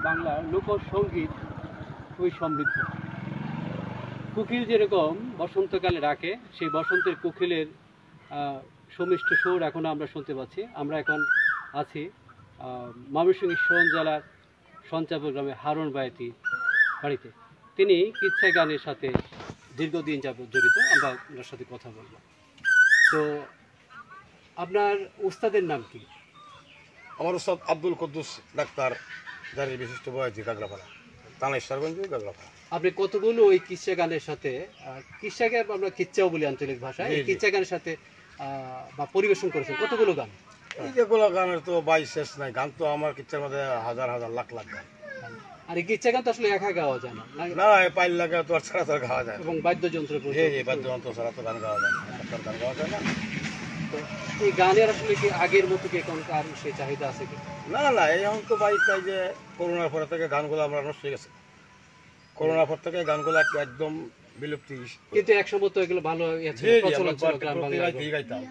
বাংলার লোকসঙ্গীত খুবই সমৃদ্ধ। কোকিল যেরকম বসন্তকালে ডাকে, সেই বসন্তের কোকিলের সমিষ্ট সুর এখন আমরা শুনতে পাচ্ছি। আমরা এখন আছি ময়মনসিংহ ঈশ্বরগঞ্জ জেলার সঞ্চাপুর গ্রামে হারুন বায়েতি বাড়িতে। তিনি কিচ্ছা গানের সাথে দীর্ঘদিন যাবত জড়িত। আমরা ওনার সাথে কথা বলবো। তো আপনার উস্তাদের নাম কি? আমার উস্তাদ আব্দুল কুদ্দুস ডাক্তার, জারি বিশিষ্ট বয়াতি, গাগলাপাড়া, থানা ঈশ্বরগঞ্জ, গাগলাপাড়া। আপনি কতগুলো ওই কিচ্ছা গানের সাথে, কিচ্ছাকে আমরা কিচ্ছাও বলি আঞ্চলিক ভাষায়, এই কিচ্ছা গানের সাথে বা পরিবেশন করেছেন কতগুলো গান? এই যেগুলো গানের তো বাই শেষ নাই। গান তো আমার কিচ্ছার মধ্যে হাজার হাজার লাখ লাখ গান। আর এই কিচ্ছা গান তো আসলে একা গাওয়া যায় না, না পাইল লাগা তো আর ছাড়া তো গাওয়া যায়, এবং বাদ্যযন্ত্র বাদ্যযন্ত্র ছাড়া তো গান গাওয়া যায় না, গান গাওয়া যায় না। তো এই গানের আসলে কি আগের মতো কি এখন আর সেই চাহিদা আছে কি? না না, এখন তো বাই চাই যে করোনার পর থেকে গানগুলো আমরা নষ্ট হয়ে গেছে। করোনার পর থেকে গানগুলো একদম বিলুপ্তি। কিন্তু একসময় তো এগুলো ভালো গাইতাম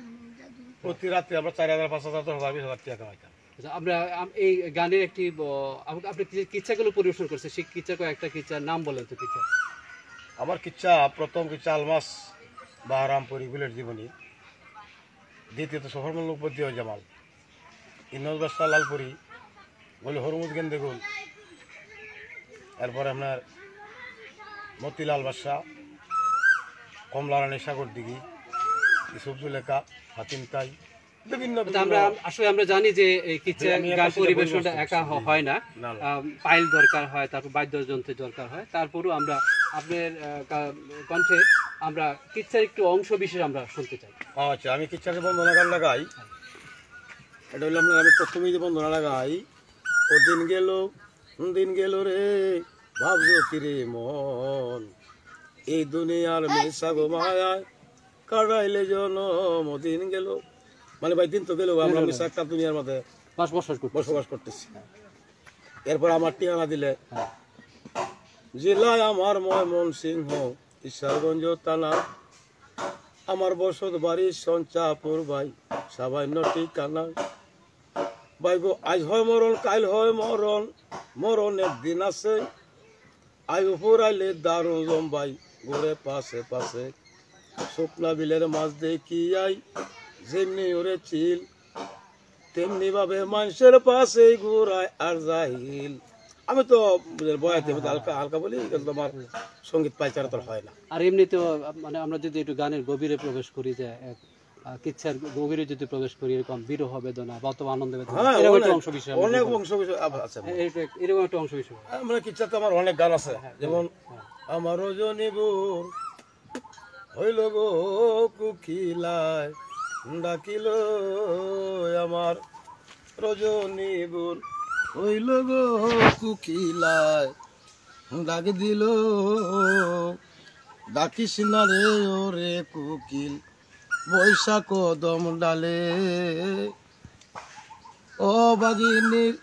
প্রতি রাত্রে আমরা 4,000, 5,000, 10,000, 20,000 টাকা কামাইতাম। আমরা এই গানের একটি আপনি কিচ্ছাগুলো পরিবেশন করছেন, সেই কিচ্ছা একটা কিচ্ছার নাম বলেন তো। কিচ্ছা আমার কিচ্ছা, প্রথম কিচ্ছা আলমাস বাহারামপুর ইগুলের জীবনী, দ্বিতীয়ত সফরমল উপদ্য জামাল, ইনজ বাদশাহ লালপুরি, বলে হরমুদ গেন্দে গোল, এরপরে আপনার মতিলাল বাদশাহ, কমলা রানী সাগর দিঘি, ইসুফজুলেখা, হাতিম তাই, বিভিন্ন। আমরা জানি যে এই কিচ্ছা গান পরিবেশনটা একা হয় না, পাইল দরকার হয়, তারপর বাদ্যযন্ত্রের দরকার হয়। তারপরও আমরা আপনার কণ্ঠে আমরা কিচ্ছার একটু অংশ বিশেষ আমরা শুনতে চাই। আচ্ছা, আমি কিচ্ছাকে বন্দনা গান লাগাই। এটা হইলে আপনার আমি প্রথমেই যে বন্দনা লাগাই, ও দিন গেল রে ভাবছো কিরে মন, এই দুনিয়ার মিশা গো মায়ায় কাটাইলে জনম, দিন গেল, মানে ভাই দিন তো গেল, আমরা মিশা একটা দুনিয়ার মধ্যে বসবাস করতেছি। এরপর আমার ঠিকানা দিলে, জেলায় আমার ময়মনসিংহ, ঈশ্বরগঞ্জ থানা, আমার বসত বাড়ি সঞ্চাপুর, ভাই সাবান্য ঠিকানা। ভাই গো, আজ হয় মরণ, কাল হয় মরণ, মরণ একদিন আছে, আই উপর আইলে দারুণ জম্বাই ঘুরে পাশে পাশে, শুকনা বিলের মাছ দেখি আই, যেমনি ওরে চিল, তেমনি ভাবে মানুষের পাশে ঘুরায় আর যাইল। আমি তো বয়াতে হালকা হালকা বলি, কিন্তু আমার সঙ্গীত পাইচারা তো হয় না। আর এমনিতেও মানে আমরা যদি একটু গানের গভীরে প্রবেশ করি, যে কিচ্ছার গভীরে যদি প্রবেশ করি, এরকম বিরহ বেদনা বা অথবা আনন্দ বেদনা, অনেক অংশ বিষয় আছে, এরকম একটা অংশ বিষয়। আমরা কিচ্ছা তো আমার অনেক গান আছে, যেমন আমার রজনীপুর হইল গো কুকিলায় ডাকিল, আমার রজনীপুর হইল গো কুকিলায় ডাক দিল, ডাকিস না রে ওরে কুকিল বৈশাখ দম ডালে, ও বাগিনীর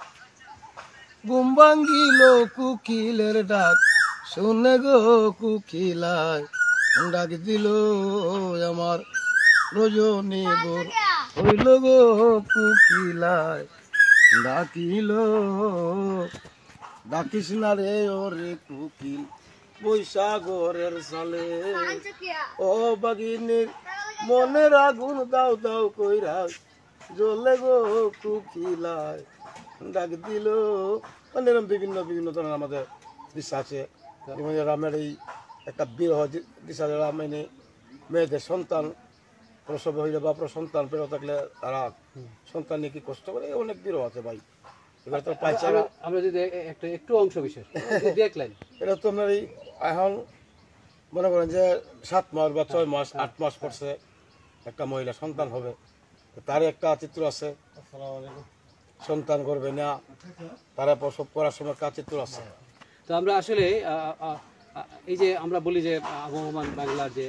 ঘুম ভাঙ্গিল কুকিলের ডাক শুনে গো কুকিলায় ডাক দিল, আমার রজনীপুর হইল গো কুকিলায় ডাকিল, ডাকিস না রে ওরে কুকিল বৈশাখের সালে, ও বাগিনীর মনের আগুন দাও দাও কইরা জ্বলে গো কুকিলায় ডাক দিল। মানে এরকম বিভিন্ন বিভিন্ন ধরনের আমাদের দৃশ্য আছে। যেমন রামের এই একটা বিরহ দৃশ্য, মানে মেয়েদের সন্তান প্রসব হইলে বা সন্তান পেরো থাকলে তারা সন্তান নিয়ে কি কষ্ট করে, অনেক বিরহ আছে ভাই। এবার তো পাইচারা আমরা যদি একটু অংশ বিশেষ দেখলেন, এটা তো আপনার এই এখন মনে করেন যে 7 মাস বা 6 মাস 8 মাস পড়ছে একটা মহিলা সন্তান হবে, তার একটা চিত্র আছে, সন্তান করবে না, তারা প্রসব করার সময় একটা চিত্র আছে। তো আমরা আসলে এই যে আমরা বলি যে আবহমান বাংলার যে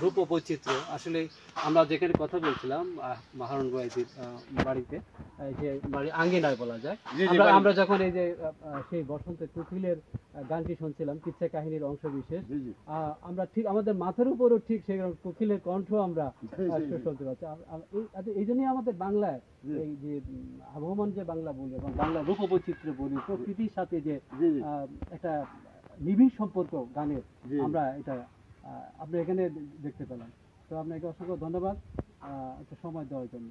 রূপ ও বৈচিত্র্য, আসলে আমরা যেখানে কথা বলছিলাম মাহারুন গোয়াইতির বাড়িতে, এই যে বাড়ি আঙ্গিনায় বলা যায়, আমরা যখন এই যে সেই বসন্তের কোকিলের গানটি শুনছিলাম, কিচ্ছা কাহিনীর অংশ বিশেষ, আমরা ঠিক আমাদের মাথার উপরও ঠিক সেই কোকিলের কণ্ঠ আমরা শুনতে পাচ্ছি। এই জন্যই আমাদের বাংলায় এই যে আবহমান যে বাংলা বলি এবং বাংলা রূপ বৈচিত্র্য বলি, প্রকৃতির সাথে যে একটা নিবিড় সম্পর্ক গানের, আমরা এটা আমরা এখানে দেখতে পেলাম। তো আপনাকে অসংখ্য ধন্যবাদ একটা সময় দেওয়ার জন্য।